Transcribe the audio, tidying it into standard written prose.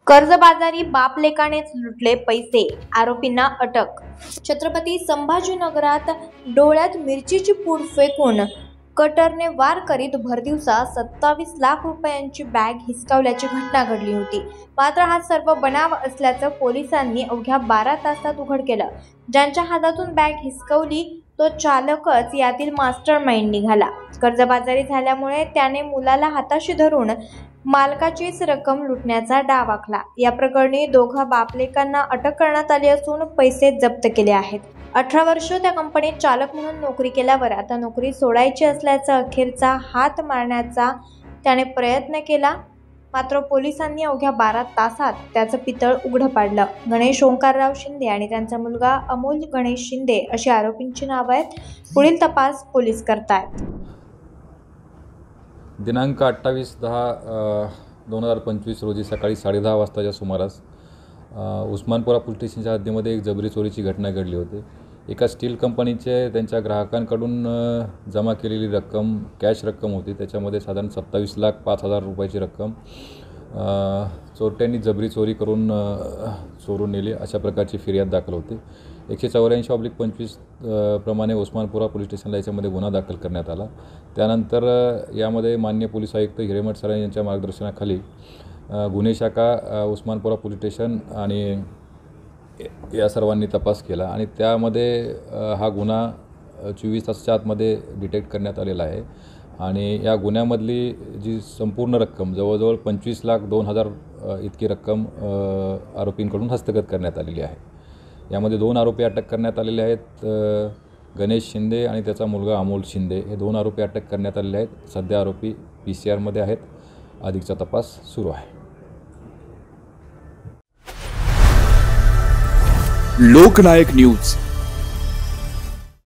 कर्जबाजारी बापलेकानेच लुटले पैसे, आरोपींना अटक। छत्रपती संभाजीनगरात डोळ्यात मिरचीची पूड फेकून कटरने वार करीत भरदिवसा 27 लाख रुपयांची बॅग हिसकावल्याची घटना घडली होती। मात्र हा सर्व बनाव असल्याचं पोलिसांनी अवघ्या 12 तासात उघड केलं। ज्यांच्या हातातून बॅग हिसकवली तो चालकच यातील मास्टरमाइंड निघाला। कर्जबाजारी झाल्यामुळे त्याने मुलाला हाताशी धरून मालकाचीच रक्कम लुटण्याचा डाव आखला। या प्रकरणी दोघा बापलेकांना अटक करण्यात आली असून पैसे जप्त केले आहेत। 18 वर्ष त्या कंपनीत चालक म्हणून नोकरी केल्यावर आता नोकरी सोडायची असल्याचा अखेरचा हात मारण्याचा त्याने प्रयत्न केला। मात्र पोलिसांनी अवघ्या 12 तासात त्याचं पितळ उघडं पाडलं। गणेश ओंकारराव शिंदे आणि त्यांचा मुलगा अमोल गणेश शिंदे अशी आरोपींची नावं आहेत। पुढील तपास पोलीस करतायत। दिनांक 28/10/2025 रोजी सकाळी 10:30 वाजताच्या सुमारास उस्मानपुरा पोलीस स्टेशनच्या हद्दीमध्ये एक जबरी चोरीची घटना घडली होती। एका स्टील कंपनीचे त्यांच्या ग्राहकांकडून जमा केलेली रक्कम कॅश रक्कम होती। त्याच्यामध्ये साधारण 27,05,000 रुपयाची रक्कम चोरट्यांनी जबरी चोरी करून चोरून नेली अशा प्रकारची फिर्याद दाखल होती। 184/25 प्रमाणे उस्मानपुरा पोलीस स्टेशनला याच्यामध्ये गुन्हा दाखल करण्यात आला। त्यानंतर यामध्ये माननीय पोलीस आयुक्त हिरेमठ सर यांच्या मार्गदर्शनाखाली गुन्हे शाखा उस्मानपुरा पोलीस स्टेशन आणि या सर्वांनी तपास केला आणि त्यामध्ये हा गुन्हा 24 तासाच्या आतमध्ये डिटेक्ट करण्यात आलेला आहे। आणि या गुन्ह्यामधली जी संपूर्ण रक्कम जवळजवळ 25,02,000 इतकी रक्कम आरोपींकडून हस्तगत करण्यात आलेली आहे। यामध्ये 2 आरोपी अटक करण्यात आलेले आहेत। गणेश शिंदे आणि त्याचा मुलगा अमोल शिंदे हे 2 आरोपी अटक करण्यात आलेले आहेत। सध्या आरोपी PCR मध्ये आहेत। अधिकचा तपास सुरू आहे। लोकनायक न्यूज